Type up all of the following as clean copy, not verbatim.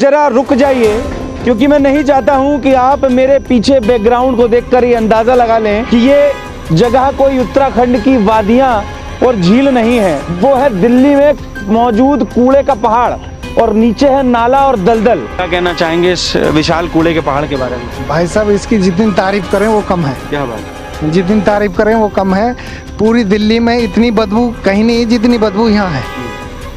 जरा रुक जाइए, क्योंकि मैं नहीं चाहता हूं कि आप मेरे पीछे बैकग्राउंड को देखकर ये अंदाजा लगा लें कि ये जगह कोई उत्तराखंड की वादियां और झील नहीं है। वो है दिल्ली में मौजूद कूड़े का पहाड़ और नीचे है नाला और दलदल। क्या कहना चाहेंगे इस विशाल कूड़े के पहाड़ के बारे में? भाई साहब, इसकी जितनी तारीफ करें वो कम है। क्या बात, जितनी तारीफ करें वो कम है। पूरी दिल्ली में इतनी बदबू कहीं नहीं जितनी बदबू यहाँ है।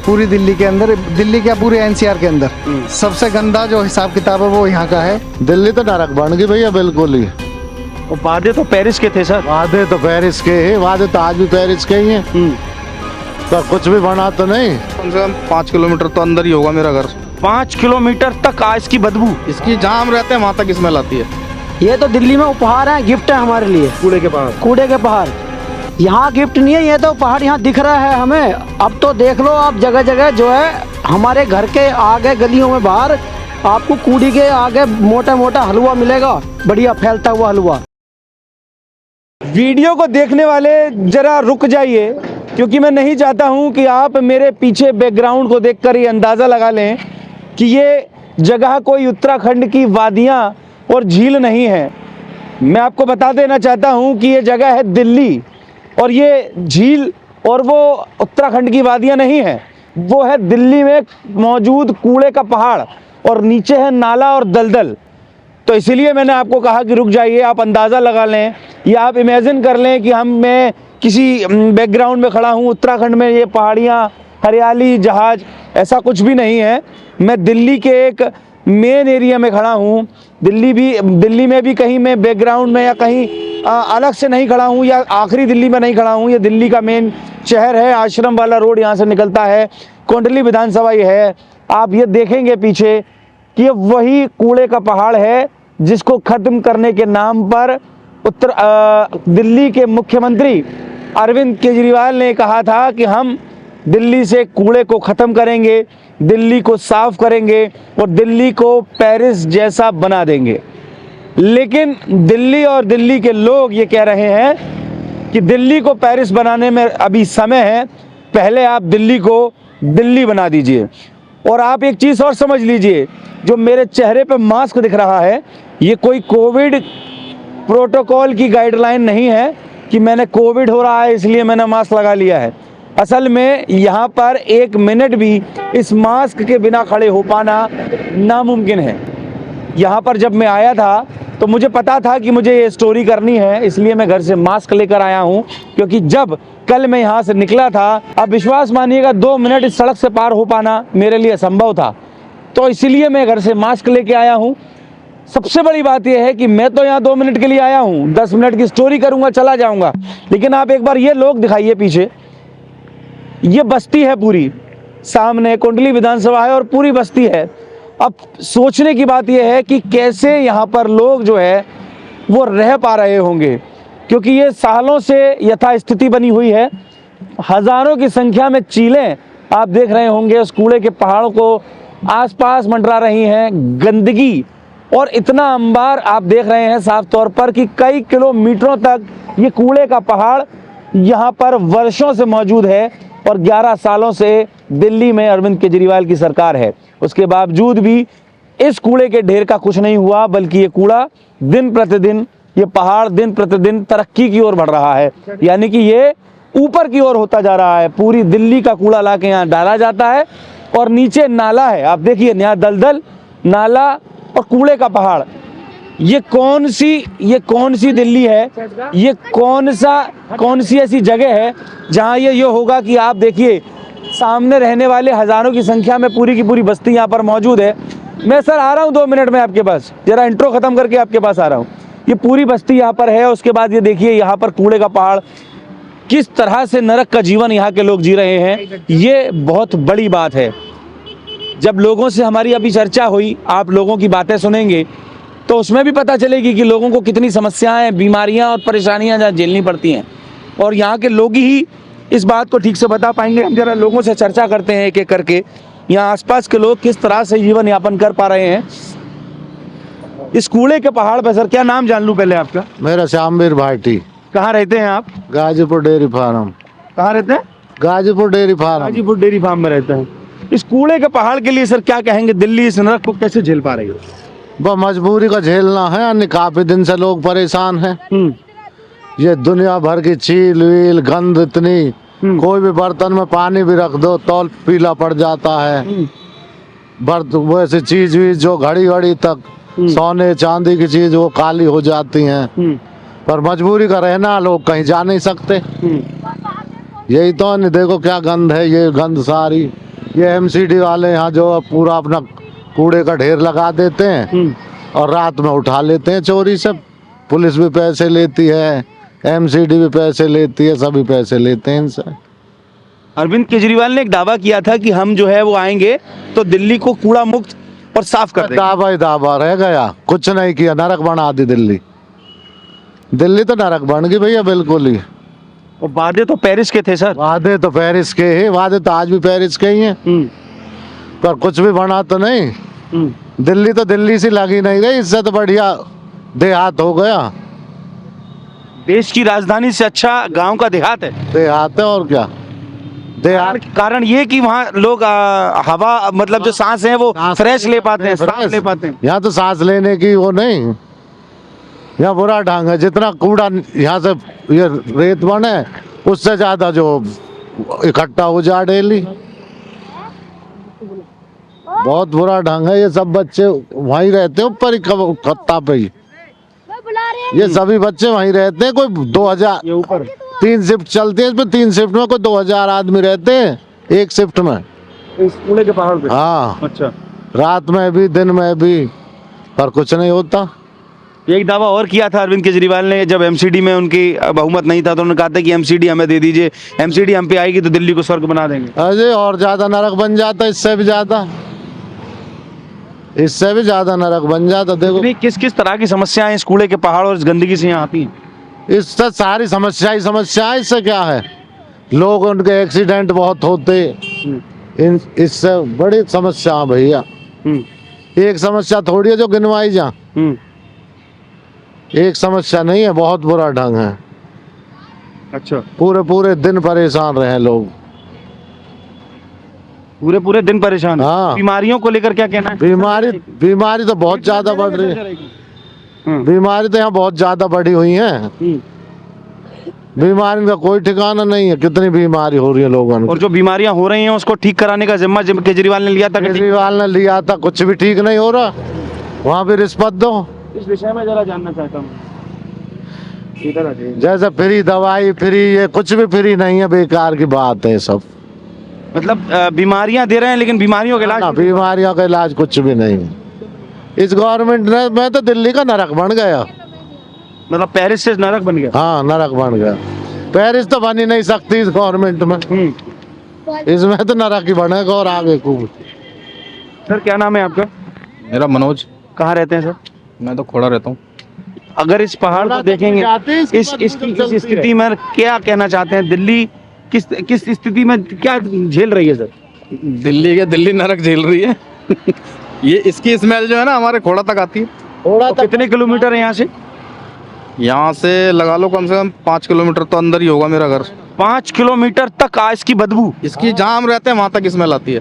पूरी दिल्ली के अंदर, दिल्ली क्या पूरे एनसीआर के अंदर सबसे गंदा जो हिसाब किताब है वो यहाँ का है। दिल्ली तो नरक बन गई भैया, बिल्कुल ही। वो वादे तो पेरिस के थे सर। वादे तो पेरिस के ही, वादे तो आज भी पेरिस के ही हैं। तो कुछ भी बना तो नहीं। कम से कम 5 किलोमीटर तो अंदर ही होगा मेरा घर। 5 किलोमीटर तक आज की बदबू, इसकी जहाँ हम रहते हैं वहाँ तक स्मेल आती है। ये तो दिल्ली में उपहार है, गिफ्ट है हमारे लिए। कूड़े के पहाड़, कूड़े के पहाड़ यहाँ गिफ्ट नहीं है, ये तो पहाड़ यहाँ दिख रहा है हमें। अब तो देख लो आप, जगह जगह जो है हमारे घर के आगे गलियों में बाहर आपको कूड़ी के आगे मोटा मोटा हलवा मिलेगा, बढ़िया फैलता हुआ हलवा। वीडियो को देखने वाले जरा रुक जाइए, क्योंकि मैं नहीं चाहता हूं कि आप मेरे पीछे बैकग्राउंड को देखकर ये अंदाज़ा लगा लें कि ये जगह कोई उत्तराखंड की वादियां और झील नहीं है। मैं आपको बता देना चाहता हूं कि ये जगह है दिल्ली, और ये झील और वो उत्तराखंड की वादियां नहीं है। वो है दिल्ली में मौजूद कूड़े का पहाड़ और नीचे है नाला और दलदल। तो इसीलिए मैंने आपको कहा कि रुक जाइए, आप अंदाज़ा लगा लें या आप इमेजिन कर लें कि मैं किसी बैकग्राउंड में खड़ा हूँ। उत्तराखंड में ये पहाड़ियाँ, हरियाली, जहाज, ऐसा कुछ भी नहीं है। मैं दिल्ली के एक मेन एरिया में खड़ा हूँ। दिल्ली में भी कहीं मैं बैकग्राउंड में या कहीं अलग से नहीं खड़ा हूँ या आखिरी दिल्ली में नहीं खड़ा हूँ। ये दिल्ली का मेन शहर है। आश्रम वाला रोड यहाँ से निकलता है, कोंडली विधानसभा ये है। आप ये देखेंगे पीछे कि ये वही कूड़े का पहाड़ है जिसको ख़त्म करने के नाम पर दिल्ली के मुख्यमंत्री अरविंद केजरीवाल ने कहा था कि हम दिल्ली से कूड़े को ख़त्म करेंगे, दिल्ली को साफ करेंगे और दिल्ली को पेरिस जैसा बना देंगे। लेकिन दिल्ली और दिल्ली के लोग ये कह रहे हैं कि दिल्ली को पेरिस बनाने में अभी समय है, पहले आप दिल्ली को दिल्ली बना दीजिए। और आप एक चीज़ और समझ लीजिए, जो मेरे चेहरे पे मास्क दिख रहा है, ये कोई कोविड प्रोटोकॉल की गाइडलाइन नहीं है कि मैंने कोविड हो रहा है इसलिए मैंने मास्क लगा लिया है। असल में यहाँ पर 1 मिनट भी इस मास्क के बिना खड़े हो पाना नामुमकिन है। यहाँ पर जब मैं आया था तो मुझे पता था कि मुझे ये स्टोरी करनी है, इसलिए मैं घर से मास्क लेकर आया हूँ। क्योंकि जब कल मैं यहाँ से निकला था, अब विश्वास मानिएगा 2 मिनट इस सड़क से पार हो पाना मेरे लिए असंभव था। तो इसीलिए मैं घर से मास्क लेके आया हूँ। सबसे बड़ी बात यह है कि मैं तो यहाँ 2 मिनट के लिए आया हूँ, 10 मिनट की स्टोरी करूँगा, चला जाऊँगा। लेकिन आप एक बार ये लोग दिखाइए पीछे, ये बस्ती है पूरी, सामने कोंडली विधानसभा है और पूरी बस्ती है। अब सोचने की बात यह है कि कैसे यहाँ पर लोग जो है वो रह पा रहे होंगे, क्योंकि ये सालों से यथास्थिति बनी हुई है। हज़ारों की संख्या में चीलें आप देख रहे होंगे उस कूड़े के पहाड़ों को आसपास मंडरा रही हैं, गंदगी और इतना अंबार आप देख रहे हैं साफ तौर पर कि कई किलोमीटरों तक ये कूड़े का पहाड़ यहाँ पर वर्षों से मौजूद है। और 11 सालों से दिल्ली में अरविंद केजरीवाल की सरकार है, उसके बावजूद भी इस कूड़े के ढेर का कुछ नहीं हुआ, बल्कि ये कूड़ा दिन प्रतिदिन, ये पहाड़ दिन प्रतिदिन तरक्की की ओर बढ़ रहा है। यानी कि ये ऊपर की ओर होता जा रहा है। पूरी दिल्ली का कूड़ा ला के यहाँ डाला जाता है और नीचे नाला है, आप देखिए, यहाँ दलदल, नाला और कूड़े का पहाड़। ये कौन सी दिल्ली है? ये कौन सी ऐसी जगह है जहाँ ये होगा कि आप देखिए सामने रहने वाले हज़ारों की संख्या में पूरी की पूरी बस्ती यहाँ पर मौजूद है। मैं सर आ रहा हूँ 2 मिनट में आपके पास, जरा इंट्रो ख़त्म करके आपके पास आ रहा हूँ। ये पूरी बस्ती यहाँ पर है। उसके बाद ये देखिए यहाँ पर कूड़े का पहाड़, किस तरह से नरक का जीवन यहाँ के लोग जी रहे हैं। ये बहुत बड़ी बात है। जब लोगों से हमारी अभी चर्चा हुई, आप लोगों की बातें सुनेंगे तो उसमें भी पता चलेगी कि लोगों को कितनी समस्याएं, बीमारियां और परेशानियां जहाँ झेलनी पड़ती हैं, और यहाँ के लोग ही इस बात को ठीक से बता पाएंगे। हम जरा लोगों से चर्चा करते हैं एक एक करके, यहाँ आसपास के लोग किस तरह से जीवन यापन कर पा रहे हैं इस कूड़े के पहाड़ पर। सर, क्या नाम जान लूँ पहले आपका? मेरा श्यामवीर भाटी। कहाँ रहते हैं आप? Ghazipur dairy farm. कहाँ रहते हैं? Ghazipur dairy farm. Ghazipur dairy farm में रहते हैं। इस कूड़े के पहाड़ के लिए सर क्या कहेंगे, दिल्ली इस नरक को कैसे झेल पा रही है? वह मजबूरी का झेलना है, अन्य काफी दिन से लोग परेशान हैं। ये दुनिया भर की चील वील गंद इतनी, कोई भी बर्तन में पानी भी रख दो तो पीला पड़ जाता है। वैसे चीज वीज जो घड़ी घड़ी तक सोने चांदी की चीज वो काली हो जाती हैं। पर मजबूरी का रहना, लोग कहीं जा नहीं सकते। यही तो नहीं, देखो क्या गंद है, ये गंद सारी ये एमसीडी वाले यहाँ जो पूरा अपना कूड़े का ढेर लगा देते हैं और रात में उठा लेते हैं चोरी से। पुलिस भी पैसे लेती है, एमसीडी भी पैसे लेती है, सभी पैसे लेते हैं इनसे। अरविंद केजरीवाल ने एक दावा किया था कि हम जो है वो आएंगे तो दिल्ली को कूड़ा मुक्त और साफ कर देंगे। दावा ही दावा रह गया, कुछ नहीं किया, नरक बना दी दिल्ली। दिल्ली तो नरक बन गई भैया बिल्कुल ही। और वादे तो पेरिस के थे सर। वादे तो पेरिस के ही, वादे तो आज भी पेरिस के ही हैं, पर कुछ भी बना तो नहीं। दिल्ली तो दिल्ली सी लगी नहीं रही, इससे तो बढ़िया देहात हो गया। देश की राजधानी से अच्छा गांव का देहात है। देहात है और क्या। देहात कारण ये कि वहाँ लोग हवा मतलब जो सांस है वो फ्रेश ले पाते हैं, सांस ले पाते हैं। यहाँ तो सांस लेने की वो नहीं, यहाँ बुरा ढंग है। जितना कूड़ा यहाँ से ये रेत बने उससे ज्यादा जो इकट्ठा हो जा डेली, बहुत बुरा ढंग है। ये सब बच्चे वहीं रहते हैं ऊपर ही खत्ता पे ही, ये सभी बच्चे वहीं रहते हैं। कोई 2000 ये ऊपर 3 शिफ्ट चलती है, इसमें 3 शिफ्ट में कोई 2000 आदमी रहते हैं एक शिफ्ट में। इस कूड़े के पहाड़ पे? हाँ, अच्छा। रात में भी दिन में भी, पर कुछ नहीं होता। एक दावा और किया था अरविंद केजरीवाल ने, जब एमसीडी में उनकी बहुमत नहीं था तो उन्होंने कहा था कि एमसीडी हमें दे दीजिए, एमसीडी हम पे आएगी तो दिल्ली को स्वर्ग बना देंगे। अजय और ज्यादा नरक बन जाता, इससे भी ज्यादा, इससे भी ज्यादा नरक बन जाता। देखो किस किस तरह की समस्याएं इस कूड़े के पहाड़ और इस गंदगी से यहाँ आती हैं? इससे सारी समस्या ही समस्या है। इससे क्या है, लोग उनके एक्सीडेंट बहुत होते, इससे बड़ी समस्या है भैया। एक समस्या थोड़ी है जो गिनवाई जा, एक समस्या नहीं है, बहुत बुरा ढंग है। अच्छा। पूरे पूरे दिन परेशान रहे लोग, पूरे पूरे दिन परेशान। हाँ। बीमारियों को लेकर क्या कहना है? बीमारी तो बहुत ज्यादा बढ़ रही है। बीमारी तो यहाँ बहुत ज्यादा बढ़ी हुई है। बीमारी का कोई ठिकाना नहीं है, कितनी बीमारी हो रही है लोगों को। और जो बीमारियां हो रही हैं उसको ठीक कराने का जिम्मा केजरीवाल ने लिया था। केजरीवाल ने लिया था, कुछ भी ठीक नहीं हो रहा। वहाँ भी रिश्वत दो। इस विषय में जरा जानना चाहता हूँ। इधर आ जाइए। जैसे फ्री दवाई, फ्री ये कुछ भी फ्री नहीं है, बेकार की बात है सब। मतलब बीमारियां दे रहे हैं लेकिन बीमारियों के इलाज बीमारियों का इलाज कुछ भी नहीं है इस गवर्नमेंट ने। मैं तो दिल्ली का नरक बन गया। मतलब पेरिस से नरक बन गया। हाँ, नरक बन गया। पेरिस तो बन ही नहीं सकती इस गवर्नमेंट में, इसमें तो नरक ही बनेगा और आगे खूब। सर क्या नाम है आपका? मेरा मनोज। कहाँ रहते हैं सर? मैं तो खोड़ा रहता हूँ। अगर इस पहाड़ को देखेंगे, इस स्थिति में क्या कहना चाहते हैं? दिल्ली किस स्थिति में क्या झेल रही है सर? दिल्ली नरक झेल रही है। ये इसकी स्मेल जो है ना हमारे खोड़ा तक आती है। तो कितने किलोमीटर है यहाँ से? यहाँ से लगा लो कम से कम 5 किलोमीटर तो अंदर ही होगा मेरा घर। 5 किलोमीटर तक इसकी बदबू, इसकी जहाँ हम रहते हैं वहाँ तक स्मेल आती है।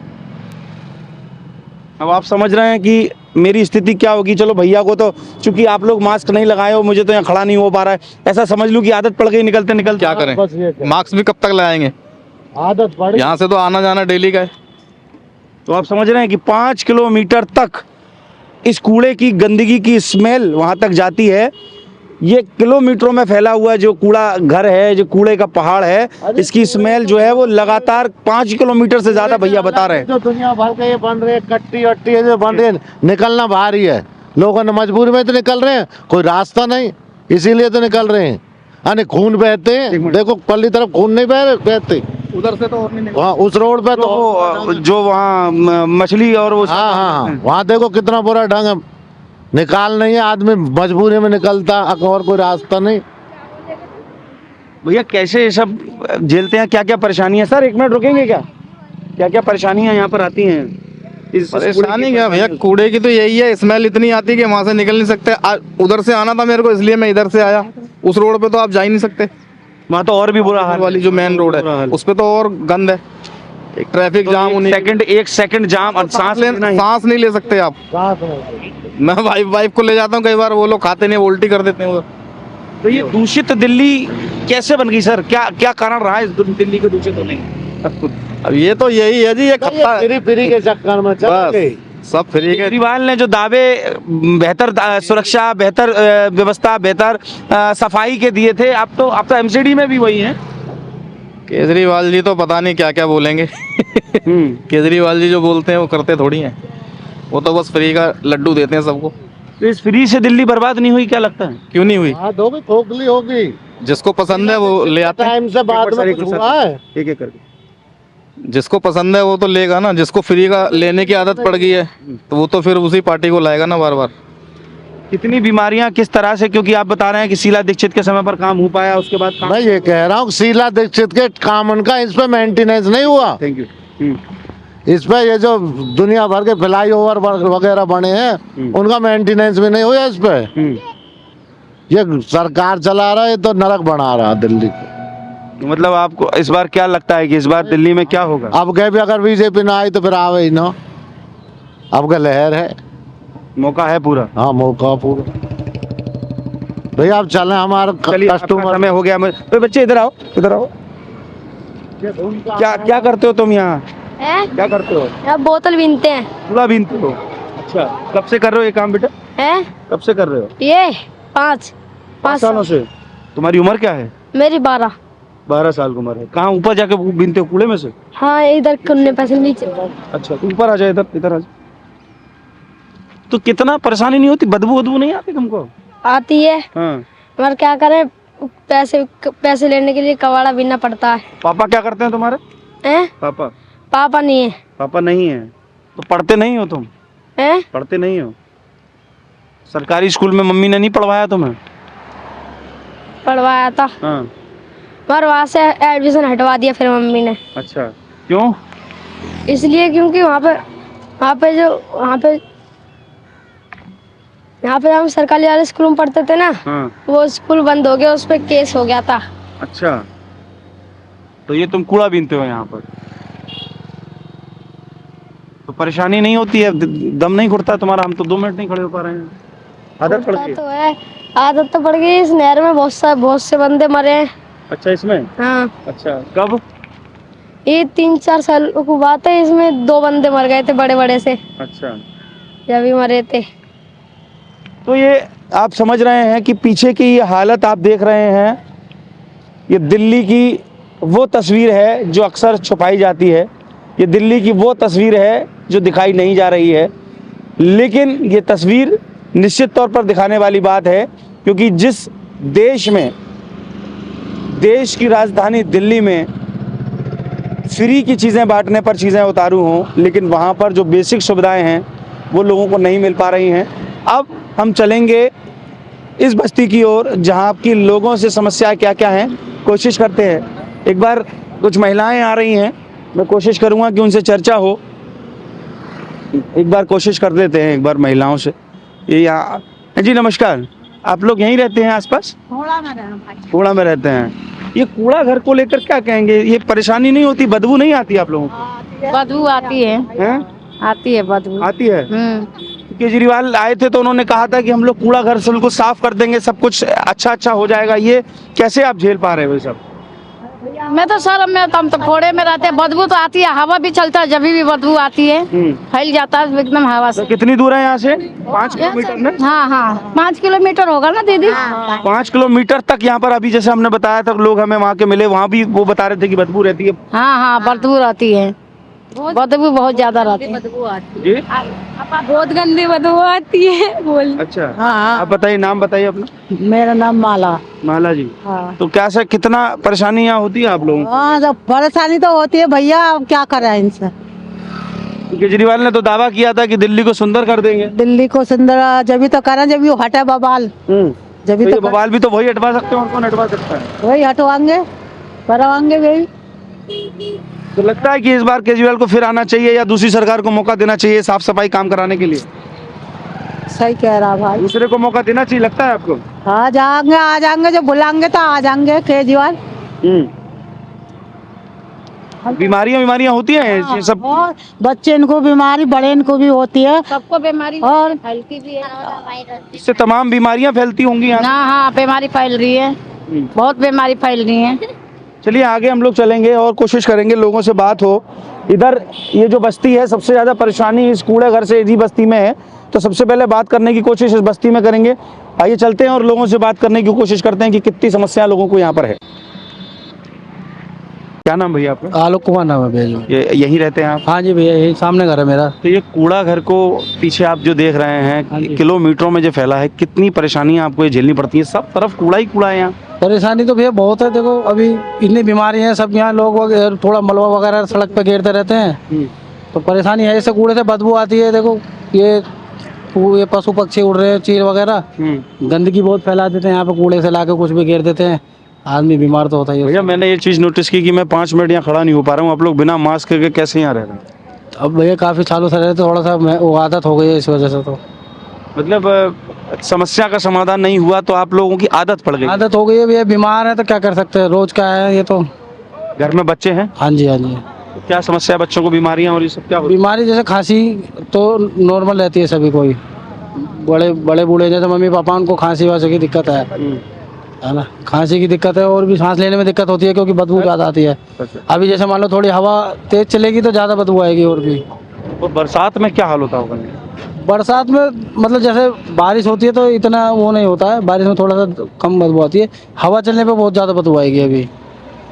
अब आप समझ रहे हैं कि मेरी स्थिति क्या होगी। चलो भैया को तो चूंकि आप लोग मास्क नहीं लगाए हो, मुझे तो यहाँ खड़ा नहीं हो पा रहा है, ऐसा समझ लूं कि आदत पड़ गई निकलते निकलते। क्या करें, मास्क भी कब तक लगाएंगे, आदत पड़ी। यहाँ से तो आना जाना डेली का है। तो आप समझ रहे हैं कि 5 किलोमीटर तक इस कूड़े की गंदगी की स्मेल वहां तक जाती है। ये किलोमीटरों में फैला हुआ जो कूड़ा घर है, जो कूड़े का पहाड़ है, इसकी स्मेल जो है वो लगातार 5 किलोमीटर से ज्यादा भैया बता रहे हैं। जो दुनिया भर के ये बन रहे कट्टी वट्टी है जो बन रही है, निकलना भारी है। लोगों ने मजबूरी में तो निकल रहे हैं, कोई रास्ता नहीं, इसीलिए तो निकल रहे हैं। अरे खून बहते हैं, देखो पल्ली तरफ खून नहीं बहते, उधर से तो और नहीं वहाँ उस रोड पे तो जो वहाँ मछली और वो हाँ, वहाँ देखो कितना बुरा ढंग है। निकाल नहीं है, आदमी मजबूरी में निकलता, और कोई रास्ता नहीं। भैया कैसे ये सब झेलते हैं, क्या क्या परेशानियां? सर 1 मिनट रुकेंगे क्या? क्या क्या परेशानियां यहाँ पर आती हैं? परेशानी क्या भैया, कूड़े की तो यही है, स्मेल इतनी आती है कि वहाँ से निकल नहीं सकते। उधर से आना था मेरे को, इसलिए मैं इधर से आया। उस रोड पे तो आप जा ही नहीं सकते, वहाँ तो और भी बुरा हाल वाली जो मेन रोड है उस पे तो और गंद है। एक ट्रैफिक जाम होने एक सेकंड जाम और सांस लेना ही। सांस नहीं ले सकते आप। मैं वाइफ को ले जाता हूँ कई बार, वो लोग खाते नहीं, उल्टी कर देते हैं वो। तो ये दूषित दिल्ली कैसे बन गई सर? क्या क्या कारण रहा है इस दिल्ली को दूषित होने का? अब ये तो यही है जी, ये खत्ता फ्री फ्री के चक्कर में चल गए। बस सब फ्री के। केजरीवाल ने जो दावे बेहतर सुरक्षा, बेहतर व्यवस्था, बेहतर सफाई के दिए थे, अब तो एमसीडी में भी वही है। केजरीवाल जी तो पता नहीं क्या क्या बोलेंगे। केजरीवाल जी जो बोलते हैं वो करते थोड़ी हैं, वो तो बस फ्री का लड्डू देते हैं सबको। तो इस फ्री से दिल्ली बर्बाद नहीं हुई, क्या लगता है? क्यों नहीं हुई? हाँ होगी, खोखली होगी। जिसको पसंद है वो ले आता है, टाइम से बाद में कुछ हुआ है। एक एक करके। जिसको पसंद है वो तो लेगा ना। जिसको फ्री का लेने की आदत पड़ गई है तो वो तो फिर उसी पार्टी को लाएगा ना बार बार। कितनी बीमारियां किस तरह से, क्योंकि आप बता रहे हैं कि शीला दीक्षित के समय पर काम हो पाया, उसके बाद काम। मैं ये कह रहा हूँ शीला दीक्षित के काम उनका इस पे मेंटेनेंस नहीं हुआ। Thank you. इस पे ये जो दुनिया भर के फ्लाई ओवर वगैरह बने हैं उनका मेंटेनेंस भी नहीं हुआ इस पे। ये सरकार चला रहा है तो नरक बना रहा है दिल्ली को। मतलब आपको इस बार क्या लगता है कि इस बार दिल्ली में क्या होगा? अब कहीं भी अगर बीजेपी ना आई तो फिर आवे ही ना। अब का लहर है, मौका है पूरा। हाँ मौका पूरा। भैया आप चलें, हमारे चलिए, आपका कस्टमर। समय हो गया। तो बच्चे इधर आओ, इधर आओ। क्या क्या करते हो तुम यहाँ? क्या करते हो? यहाँ बोतल बीनते हैं। कूड़ा बीनते हो? अच्छा, कब से कर रहे हो ये काम बेटा? हैं? कब से कर रहे हो? ये 5 सालों से। तुम्हारी उम्र क्या है? मेरी 12। 12 साल की उम्र है। कहाँ ऊपर जाके बीनते हो, कूड़े में से? हाँ, इधर कुन्ने पैसे नीचे। अच्छा, तो ऊपर आ जाए, इधर इधर आ जाए। तो कितना परेशानी नहीं होती? बदबू वदबू नहीं आती तुमको? आती है, हाँ। मगर क्या करें, पैसे लेने के लिए कबाड़ा बीनना पड़ता है। पापा क्या करते हैं तुम्हारे? हैं? पापा? पापा नहीं है। पापा नहीं है तो पढ़ते नहीं हो तुम? हैं? पढ़ते नहीं हो? सरकारी स्कूल में मम्मी ने नहीं पढ़वाया तुम्हें? पढ़वाया था, हाँ। मगर वहाँ से एडमिशन हटवा दिया फिर मम्मी ने। अच्छा, क्यों? इसलिए क्योंकि वहाँ पे हम सरकारी वाले स्कूल में पढ़ते थे ना, हाँ। वो स्कूल बंद हो गया, उस पर केस हो गया था। अच्छा, तो ये तुम कूड़ा बीनते हो यहाँ पर, तो परेशानी नहीं होती है? दम नहीं घुटता तुम्हारा? हम तो 2 मिनट नहीं खड़े हो पा रहे हैं। आदत पड़ गई? तो है, आदत तो पड़ गई। इस नहर में बहुत से बंदे मरे हैं। अच्छा, इसमें? हाँ, अच्छा, कब? ये 3-4 साल की बात है। इसमें 2 बंदे मर गए थे, बड़े बड़े से, अच्छा। जब भी मरे थे। तो ये आप समझ रहे हैं कि पीछे की ये हालत आप देख रहे हैं, ये दिल्ली की वो तस्वीर है जो अक्सर छुपाई जाती है। ये दिल्ली की वो तस्वीर है जो दिखाई नहीं जा रही है, लेकिन ये तस्वीर निश्चित तौर पर दिखाने वाली बात है, क्योंकि जिस देश में, देश की राजधानी दिल्ली में फ्री की चीज़ें बांटने पर चीज़ें उतारू हों, लेकिन वहाँ पर जो बेसिक सुविधाएं हैं वो लोगों को नहीं मिल पा रही हैं। अब हम चलेंगे इस बस्ती की ओर जहाँ आपकी लोगों से समस्या क्या क्या हैं, कोशिश करते हैं। एक बार कुछ महिलाएं आ रही हैं, मैं कोशिश करूँगा कि उनसे चर्चा हो। एक बार कोशिश कर देते हैं एक बार महिलाओं से। ये यहाँ जी, नमस्कार। आप लोग यहीं रहते हैं आसपास? कूड़ा में रहते हैं। ये कूड़ा घर को लेकर क्या कहेंगे? ये परेशानी नहीं होती, बदबू नहीं आती आप लोगों को? बदबू आती है। हैं? आती है बदबू। आती है। केजरीवाल आए थे तो उन्होंने कहा था कि हम लोग कूड़ा घर से बिल्कुल साफ कर देंगे, सब कुछ अच्छा हो जाएगा। ये कैसे आप झेल पा रहे हो सब? मैं तो सर, हम तो फोड़े में रहते हैं, बदबू तो आती है। हवा भी चलता है, जब भी बदबू आती है, फैल जाता है एकदम हवा से। तो कितनी दूर है यहाँ से? 5 किलोमीटर ना? हाँ, 5 किलोमीटर होगा ना दीदी। 5 किलोमीटर तक यहाँ पर अभी जैसे हमने बताया था, लोग हमें वहाँ के मिले, वहाँ भी वो बता रहे थे कि बदबू रहती है। हाँ, बदबू रहती है, बदबू बहुत ज्यादा रहती है। जी? बहुत गंदी बदबू आती है बोल। अच्छा, आप बताइए, नाम बताइए अपना। मेरा नाम माला। माला जी। हाँ। तो क्या सर, कितना परेशानी यहाँ होती है आप लोगों को? हाँ, तो परेशानी तो होती है भैया, अब क्या करें इनसे। केजरीवाल ने तो दावा किया था कि दिल्ली को सुंदर कर देंगे। दिल्ली को सुंदर जब भी तो करें, जब भी हटे बवाल, जब भी तो ये तो बवाल भी तो वही हटवा सकते हैं, और कौन हटवा सकता है? वही हटवाएंगे, करवाएंगे वही। तो लगता है कि इस बार केजरीवाल को फिर आना चाहिए या दूसरी सरकार को मौका देना चाहिए साफ सफाई काम कराने के लिए? सही कह रहा भाई। दूसरे को मौका देना चाहिए, लगता है आपको? आ जाएंगे, जब बुलाएंगे तो आ जाएंगे केजरीवाल। बीमारियां होती हैं ये सब? और बच्चे इनको बीमारी, बड़े इनको भी होती है। सबको बीमारी और हल्की भी है इससे तमाम बीमारियां फैलती होंगी यहाँ। ना। हाँ, बीमारी फैल रही है, बहुत बीमारी फैल रही है। चलिए आगे हम लोग चलेंगे और कोशिश करेंगे लोगों से बात हो। इधर ये जो बस्ती है, सबसे ज़्यादा परेशानी इस कूड़े घर से इसी बस्ती में है, तो सबसे पहले बात करने की कोशिश इस बस्ती में करेंगे। आइए चलते हैं और लोगों से बात करने की कोशिश करते हैं कि कितनी समस्या लोगों को यहाँ पर है। क्या नाम भैया आपका? आलोक कुमार नाम है भैया जी। यहीं रहते हैं आप? हाँ जी भैया, यही सामने घर है मेरा। तो ये कूड़ा घर को पीछे आप जो देख रहे हैं, हाँ जी। किलोमीटरों में जो फैला है, कितनी परेशानियां आपको ये झेलनी पड़ती है? सब तरफ कूड़ा ही कूड़ा है यहाँ। परेशानी तो भैया बहुत है। देखो अभी इतनी बीमारी है, सब यहाँ लोग थोड़ा मलबा वगैरह सड़क पे गिरते रहते हैं, तो परेशानी है। इससे कूड़े से बदबू आती है। देखो ये पशु पक्षी उड़ रहे हैं, चील वगैरह गंदगी बहुत फैला देते हैं यहाँ पे, कूड़े से लाके कुछ भी गिर देते हैं, आदमी बीमार तो होता ही है। भैया मैंने ये चीज़ नोटिस की कि मैं 5 मिनट यहाँ खड़ा नहीं हो पा रहा हूँ। आप लोग बिना मास्क के कैसे यहाँ रह रहे हैं? अब भैया काफ़ी सालों से रहते, थोड़ा सा वो आदत हो गई है इस वजह से। तो मतलब समस्या का समाधान नहीं हुआ तो आप लोगों की आदत पड़ गई? आदत हो गई है भैया, बीमार है तो क्या कर सकते हैं, रोज का है ये तो। घर में बच्चे हैं? हाँ जी, हाँ जी। तो क्या समस्या है बच्चों को? बीमारियां और ये सब क्या हो? बीमारी जैसे खांसी तो नॉर्मल रहती है सभी को ही, बड़े बूढ़े जैसे मम्मी पापा, उनको खांसी वासी की दिक्कत है ना, खांसी की दिक्कत है, और भी सांस लेने में दिक्कत होती है क्योंकि बदबू ज़्यादा आती है। अभी जैसे मान लो थोड़ी हवा तेज चलेगी तो ज़्यादा बदबू आएगी। और भी और बरसात में क्या हाल होता होगा? बरसात में मतलब जैसे बारिश होती है तो इतना वो नहीं होता है, बारिश में थोड़ा सा कम बदबू आती है, हवा चलने पे बहुत ज़्यादा बदबू आएगी। अभी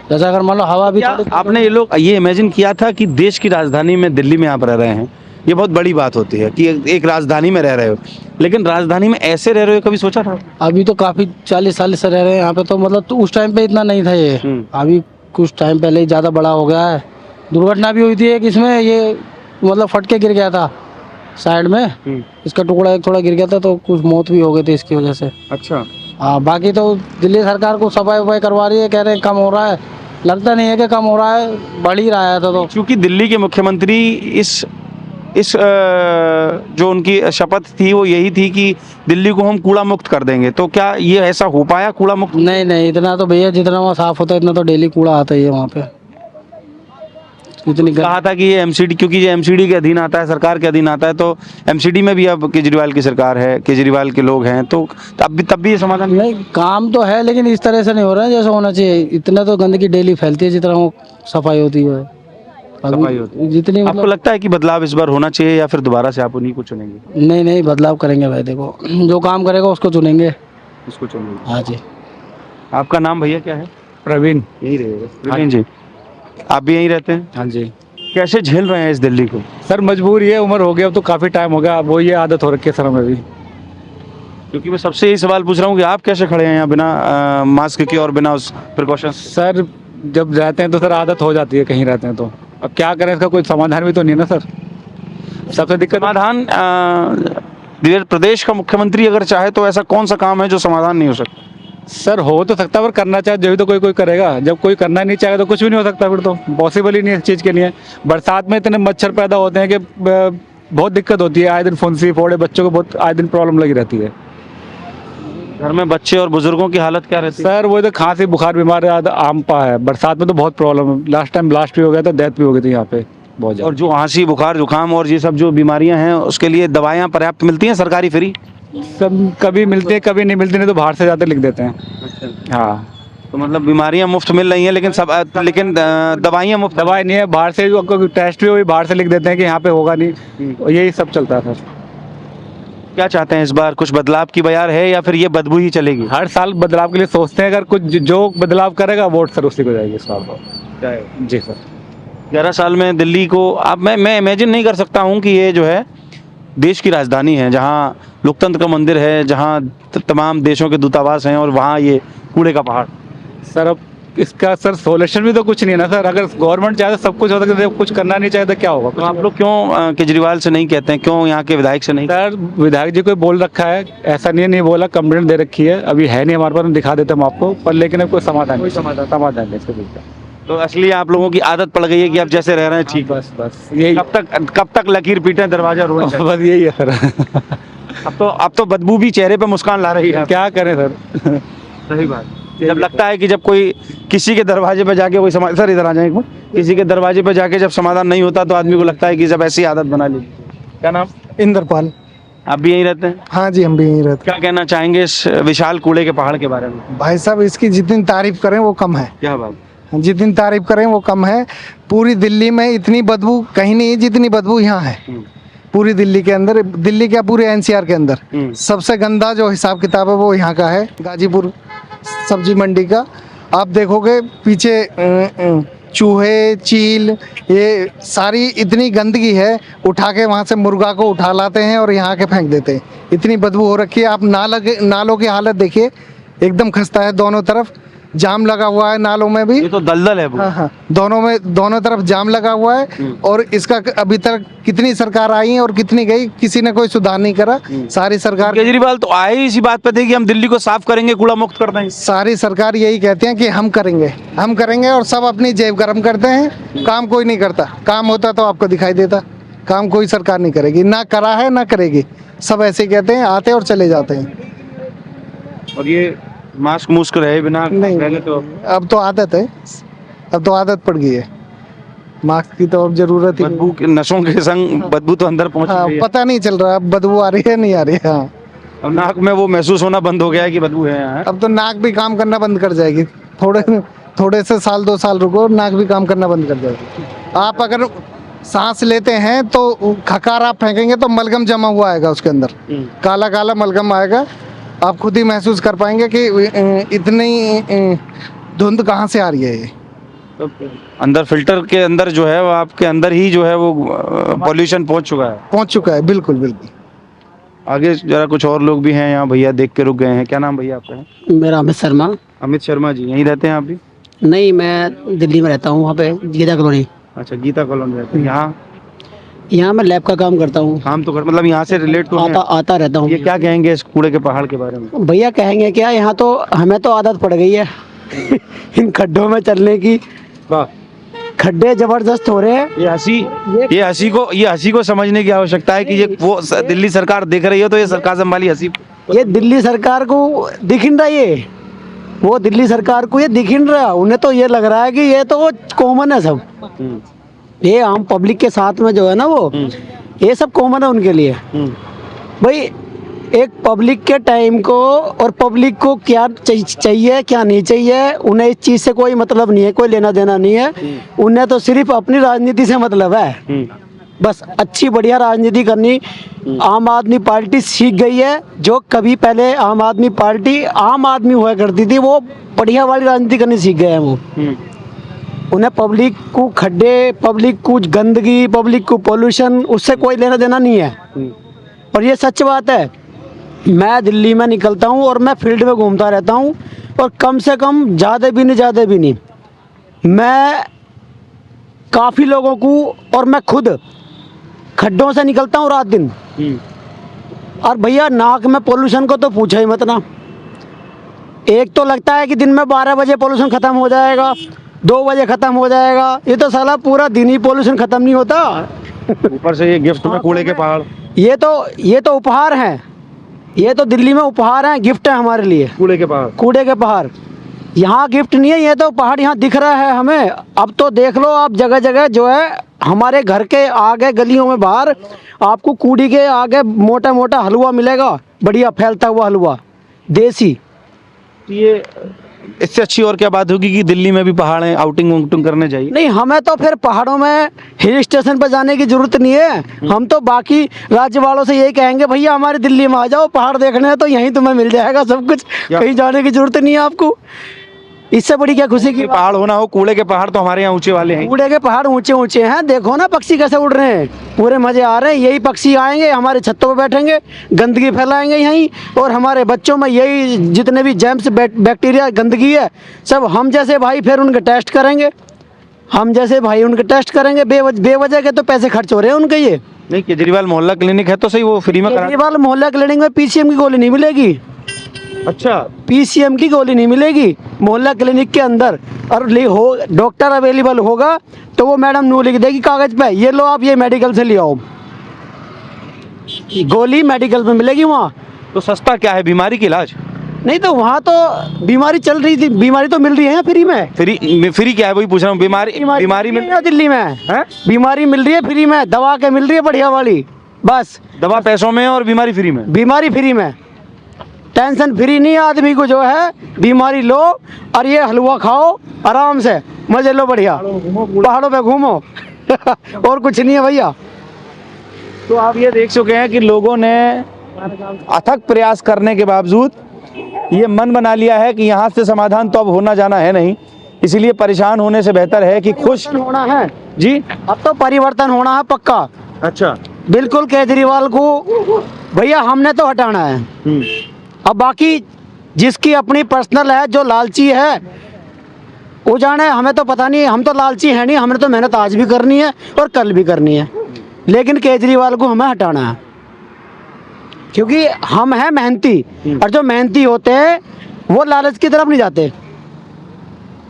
जैसे अगर मान लो हवा भी आपने ये लोग ये इमेजिन किया था कि देश की राजधानी में, दिल्ली में आप रह रहे हैं, ये बहुत बड़ी बात होती है कि एक राजधानी में रह रहे हो, लेकिन राजधानी में ऐसे रह रहे हो, कभी सोचा था? अभी तो काफ़ी 40 साल से रह रहे हैं यहाँ पे, तो मतलब तो उस टाइम पे इतना नहीं था ये, अभी कुछ टाइम पहले ही ज़्यादा बड़ा हो गया है। दुर्घटना भी हुई थी एक इसमें, ये मतलब फट के गिर गया था साइड में, इसका टुकड़ा एक थोड़ा गिर गया था, तो कुछ मौत भी हो गई थी इसकी वजह से। अच्छा। हाँ, बाकी तो दिल्ली सरकार को सफाई वफाई करवा रही है, कह रहे हैं कम हो रहा है, लगता नहीं है कि कम हो रहा है, बढ़ ही रहा है। तो क्योंकि दिल्ली के मुख्यमंत्री इस जो उनकी शपथ थी वो यही थी कि दिल्ली को हम कूड़ा मुक्त कर देंगे, तो क्या ये ऐसा हो पाया कूड़ा मुक्त? नहीं, इतना तो भैया जितना वहाँ साफ होता है इतना तो डेली कूड़ा आता ही है वहाँ पे। इतनी कहा था कि ये एमसीडी, क्योंकि ये एमसीडी के अधीन आता है, सरकार के अधीन आता है, तो एमसीडी में भी अब केजरीवाल की सरकार है, केजरीवाल के लोग हैं, तो तब भी ये समाधान नहीं, काम तो है लेकिन इस तरह से नहीं हो रहा है जैसा होना चाहिए। इतना तो गंदगी डेली फैलती है जितना वो सफाई होती है। सफाई होती है। जितनी आपको लगता है कि बदलाव इस बार होना चाहिए या फिर दोबारा से आप उन्हीं को चुनेंगे? नहीं, बदलाव करेंगे भाई। देखो जो काम करेगा उसको चुनेंगे। उसको चुनेंगे। हाँ जी। आपका नाम भैया क्या है? प्रवीण। यही रहेगा प्रवीण जी, आप भी यहीं रहते हैं? हाँ जी। कैसे झेल रहे हैं इस दिल्ली को? सर मजबूरी है, उम्र हो गया, अब तो काफ़ी टाइम हो गया, अब वो ये आदत हो रखी है सर हमें भी। क्योंकि मैं सबसे यही सवाल पूछ रहा हूँ कि आप कैसे खड़े हैं यहाँ बिना मास्क के और बिना उस प्रिकॉशन? सर जब रहते हैं तो सर आदत हो जाती है, कहीं रहते हैं तो अब क्या करें, इसका कोई समाधान भी तो नहीं है ना सर। सबसे दिक्कत समाधान प्रदेश का मुख्यमंत्री अगर चाहे तो ऐसा कौन सा काम है जो समाधान नहीं हो सकता? सर हो तो सकता है, पर करना चाहे जब तो कोई करेगा, जब कोई करना नहीं चाहे तो कुछ भी नहीं हो सकता, फिर तो पॉसिबल ही नहीं है इस चीज़ के लिए। बरसात में इतने मच्छर पैदा होते हैं कि बहुत दिक्कत होती है, आए दिन फुंसी फोड़े, बच्चों को बहुत आए दिन प्रॉब्लम लगी रहती है। घर में बच्चे और बुजुर्गों की हालत क्या रहती है? सर वो तो खांसी बुखार बीमार आम पा है, बरसात में तो बहुत प्रॉब्लम है। लास्ट टाइम ब्लास्ट भी हो गया था, डेथ भी हो गई थी यहाँ पे बहुत ज़्यादा। और जो खांसी बुखार जुकाम और ये सब जो बीमारियां हैं उसके लिए दवाइयाँ पर्याप्त मिलती हैं सरकारी फ्री? सब कभी मिलती है कभी नहीं मिलती, नहीं तो बाहर से ज़्यादा लिख देते हैं। हाँ, तो मतलब बीमारियां मुफ्त मिल रही हैं लेकिन दवाइयाँ मुफ्त? दवाई नहीं है, बाहर से आपको टेस्ट भी हुई बाहर से लिख देते हैं कि यहाँ पे होगा नहीं, यही सब चलता है सर। क्या चाहते हैं इस बार, कुछ बदलाव की बयार है या फिर ये बदबू ही चलेगी? हर साल बदलाव के लिए सोचते हैं, अगर कुछ जो बदलाव करेगा वोट सर उसी को जाएगी इस बार। जी सर। 11 साल में दिल्ली को अब मैं इमेजिन नहीं कर सकता हूँ कि ये जो है देश की राजधानी है, जहाँ लोकतंत्र का मंदिर है, जहाँ तमाम देशों के दूतावास हैं, और वहाँ ये कूड़े का पहाड़। सर अब इसका सर सोल्यूशन भी तो कुछ नहीं है ना सर, अगर गवर्नमेंट चाहे तो सब कुछ हो सकता है, कुछ करना नहीं चाहे तो क्या होगा? तो आप लोग क्यों केजरीवाल से नहीं कहते हैं, क्यों यहाँ के विधायक से नहीं? सर विधायक जी को बोल रखा है, ऐसा नहीं बोला, कंप्लेंट दे रखी है, अभी है नहीं हमारे पास, दिखा देते हम आपको, पर लेकिन अब कोई समाधान नहीं इसके बीच। तो असली आप लोगों की आदत पड़ गई है कि आप जैसे रह रहे हैं ठीक? बस यही। कब तक लकीर पीटे दरवाजा रोए? बस यही है सर। अब तो बदबू भी चेहरे पे मुस्कान ला रही है। क्या करें सर। सही बात। जब लगता है कि जब कोई किसी के दरवाजे पे जाके कोई समाज, सर इधर आ जाए एक बार, किसी के दरवाजे पे जाके जब समाधान नहीं होता तो आदमी को लगता है कि जब ऐसी आदत बना ली। क्या नाम? इंद्रपाल। आप भी यहीं रहते हैं? हाँ जी, हम भी यहीं रहते क्या कहना चाहेंगे इस विशाल कूड़े के पहाड़ के बारे में? हैं। भाई साहब, इसकी जितनी तारीफ करें वो कम है। क्या बात? जितनी तारीफ करें वो कम है। पूरी दिल्ली में इतनी बदबू कहीं नहीं जितनी बदबू यहाँ है। पूरी दिल्ली के अंदर, दिल्ली क्या पूरे एनसीआर के अंदर सबसे गंदा जो हिसाब किताब है वो यहाँ का है, गाजीपुर सब्जी मंडी का। आप देखोगे पीछे चूहे, चील, ये सारी इतनी गंदगी है, उठा के वहाँ से मुर्गा को उठा लाते हैं और यहाँ के फेंक देते हैं। इतनी बदबू हो रखी है। आप नालों की हालत देखिए, एकदम खस्ता है। दोनों तरफ जाम लगा हुआ है, नालों में भी। ये तो दलदल है। हाँ हाँ, दोनों तरफ जाम लगा हुआ है। और इसका अभी तक कितनी सरकार आई और कितनी गई, किसी ने कोई सुधार नहीं करा। सारी सरकार, केजरीवाल तो आए ही इसी बात पे थे कि हम दिल्ली को साफ करेंगे, कूड़ा मुक्त कर देंगे। सारी सरकार यही कहते हैं कि हम करेंगे और सब अपनी जेब गर्म करते हैं। काम कोई नहीं करता। काम होता तो आपको दिखाई देता। काम कोई सरकार नहीं करेगी, ना करा है ना करेगी। सब ऐसे कहते हैं, आते और चले जाते हैं। और ये मास्क मुस्क रहे बिना नहीं, पहले तो अब तो आदत है। अब तो आदत पड़ गई है। मास्क की तो अब जरूरत ही नहीं। बदबू के नशों के संग बदबू तो अंदर पहुंच हाँ, गई है। पता नहीं चल रहा अब बदबू आ रही है नहीं आ रही है। हाँ, अब नाक में वो महसूस होना बंद हो गया है कि बदबू है यहाँ। अब तो नाक भी काम करना बंद कर जाएगी। थोड़े से साल 2 साल रुको, नाक भी काम करना बंद कर जाएगी। आप अगर सांस लेते हैं तो खकार आप फेंकेंगे तो मलगम जमा हुआ आएगा उसके अंदर, काला काला मलगम आएगा। आप खुद ही महसूस कर पाएंगे कि इतनी धुंध कहाँ से आ रही है। ये अंदर फिल्टर के अंदर जो है वो आपके अंदर ही जो है वो पॉल्यूशन पहुंच चुका है। बिल्कुल बिल्कुल। आगे जरा कुछ और लोग भी हैं यहाँ, भैया देख के रुक गए हैं। क्या नाम भैया आपका है? मेरा अमित शर्मा। अमित शर्मा जी, यहीं रहते हैं आप भी? नहीं, मैं दिल्ली में रहता हूँ, वहाँ पे गीता कॉलोनी। अच्छा, गीता कॉलोनी रहते हैं। यहाँ मैं लैब का काम करता हूँ। काम तो कर, मतलब यहाँ से रिलेट तो हैं। आता रहता हूँ। ये क्या कहेंगे इस कूड़े के पहाड़ के बारे में? भैया कहेंगे क्या, यहाँ तो हमें तो आदत पड़ गई है इन खड्डों में चलने की। वाह, खड्डे जबरदस्त हो रहे हैं। ये हंसी को समझने की आवश्यकता है कि ये वो दिल्ली सरकार देख रही है तो ये सरकाज़म वाली हंसी। ये दिल्ली सरकार को दिख नहीं रहा, ये वो दिल्ली सरकार को ये दिख नहीं रहा। उन्हें तो ये लग रहा है कि ये तो कॉमन है सब। ये आम पब्लिक के साथ में जो है ना वो ये सब कॉमन है उनके लिए। भाई एक पब्लिक के टाइम को और पब्लिक को क्या चाहिए क्या नहीं चाहिए, उन्हें इस चीज़ से कोई मतलब नहीं है, कोई लेना देना नहीं है। उन्हें तो सिर्फ अपनी राजनीति से मतलब है। बस अच्छी बढ़िया राजनीति करनी आम आदमी पार्टी सीख गई है। जो कभी पहले आम आदमी पार्टी आम आदमी हुआ करती थी, वो बढ़िया वाली राजनीति करनी सीख गए हैं वो। उन्हें पब्लिक को खड्डे, पब्लिक को गंदगी, पब्लिक को पोल्यूशन, उससे कोई लेना देना नहीं है। और ये सच बात है। मैं दिल्ली में निकलता हूँ और मैं फील्ड में घूमता रहता हूँ और कम से कम ज़्यादा भी नहीं मैं काफ़ी लोगों को, और मैं खुद खड्डों से निकलता हूँ रात दिन। और भैया नाक में पोल्यूशन को तो पूछा ही मत ना। एक तो लगता है कि दिन में 12 बजे पोल्यूशन ख़त्म हो जाएगा, 2 बजे ख़त्म हो जाएगा। ये तो साला पूरा दिन ही पोल्यूशन ख़त्म नहीं होता। ऊपर से ये गिफ्ट में कूड़े के पहाड़। ये तो उपहार हैं। ये तो दिल्ली में उपहार हैं, गिफ्ट है हमारे लिए। कूड़े के पहाड़ यहाँ गिफ्ट नहीं है, ये तो पहाड़ यहाँ दिख रहा है हमें। अब तो देख लो आप, जगह जगह जो है हमारे घर के आगे गलियों में बाहर आपको कूड़ी के आगे मोटा मोटा हलवा मिलेगा, बढ़िया फैलता हुआ हलवा देसी। ये इससे अच्छी और क्या बात होगी कि दिल्ली में भी पहाड़ हैं, आउटिंग करने जाइए। नहीं, हमें तो फिर पहाड़ों में हिल स्टेशन पर जाने की जरूरत नहीं है। हम तो बाकी राज्य वालों से यही कहेंगे, भैया हमारे दिल्ली में आ जाओ, पहाड़ देखने हैं तो यहीं तुम्हें मिल जाएगा सब कुछ, कहीं जाने की जरूरत नहीं है आपको। इससे बड़ी क्या खुशी की पहाड़ होना हो, कूड़े के पहाड़ तो हमारे यहाँ ऊंचे वाले हैं। कूड़े के पहाड़ ऊंचे ऊंचे हैं, देखो ना पक्षी कैसे उड़ रहे हैं, पूरे मजे आ रहे हैं। यही पक्षी आएंगे हमारे छतों पे बैठेंगे, गंदगी फैलाएंगे यहीं, और हमारे बच्चों में यही जितने भी जर्म्स बैक्टीरिया गंदगी है सब हम जैसे भाई फिर उनके टेस्ट करेंगे। बेवजह के तो पैसे खर्च हो रहे हैं उनके। ये नहीं, केजरीवाल मोहल्ला क्लिनिक है तो सही, वो फ्री में केजरीवाल मोहल्ला क्लिनिक में पीसीएम की गोली नहीं मिलेगी। अच्छा, पीसीएम की गोली नहीं मिलेगी मोहल्ला क्लिनिक के अंदर। और डॉक्टर अवेलेबल होगा तो वो मैडम नू लिख देगी कागज पे, ये लो आप ये मेडिकल से ले आओ, गोली मेडिकल में मिलेगी वहाँ। तो सस्ता क्या है बीमारी का इलाज? नहीं तो वहाँ तो बीमारी चल रही थी, बीमारी तो मिल रही है फ्री में। फ्री क्या है वही पूछ रहा हूँ। बीमारी में में दिल्ली में हैं? बीमारी मिल रही है फ्री में, दवा के मिल रही है बढ़िया वाली, बस दवा पैसों में और बीमारी फ्री में। बीमारी फ्री में, टेंशन फ्री नहीं। आदमी को जो है बीमारी लो और ये हलवा खाओ आराम से, मजे लो बढ़िया, पहाड़ों पे घूमो और कुछ नहीं है भैया। तो आप ये देख चुके हैं कि लोगों ने अथक प्रयास करने के बावजूद ये मन बना लिया है कि यहाँ से समाधान तो अब होना जाना है नहीं, इसलिए परेशान होने से बेहतर है कि खुश होना है जी। अब तो परिवर्तन होना है पक्का। अच्छा, बिल्कुल केजरीवाल को भैया हमने तो हटाना है। अब बाकी जिसकी अपनी पर्सनल है, जो लालची है वो जाने, हमें तो पता नहीं, हम तो लालची है नहीं, हमने तो मेहनत आज भी करनी है और कल भी करनी है, लेकिन केजरीवाल को हमें हटाना है क्योंकि हम हैं मेहनती, और जो मेहनती होते हैं वो लालच की तरफ नहीं जाते,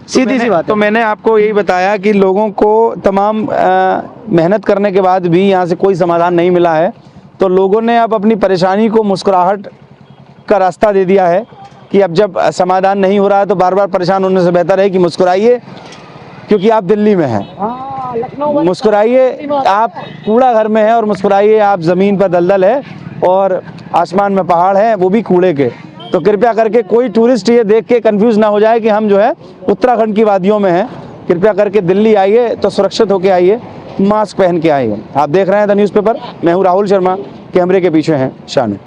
सीधी सी बात तो है। मैंने आपको यही बताया कि लोगों को तमाम मेहनत करने के बाद भी यहाँ से कोई समाधान नहीं मिला है, तो लोगों ने अब अपनी परेशानी को मुस्कुराहट का रास्ता दे दिया है कि अब जब समाधान नहीं हो रहा है तो बार बार परेशान होने से बेहतर है कि मुस्कुराइए, क्योंकि आप दिल्ली में हैं। मुस्कुराइए, आप कूड़ा घर में हैं, और मुस्कुराइए, आप ज़मीन पर दलदल है और आसमान में पहाड़ है, वो भी कूड़े के। तो कृपया करके कोई टूरिस्ट ये देख के कंफ्यूज ना हो जाए कि हम जो है उत्तराखंड की वादियों में हैं। कृपया करके दिल्ली आइए तो सुरक्षित होकर आइए, मास्क पहन के आइए। आप देख रहे हैं द न्यूज़पेपर, मैं हूँ राहुल शर्मा, कैमरे के पीछे हैं शानू।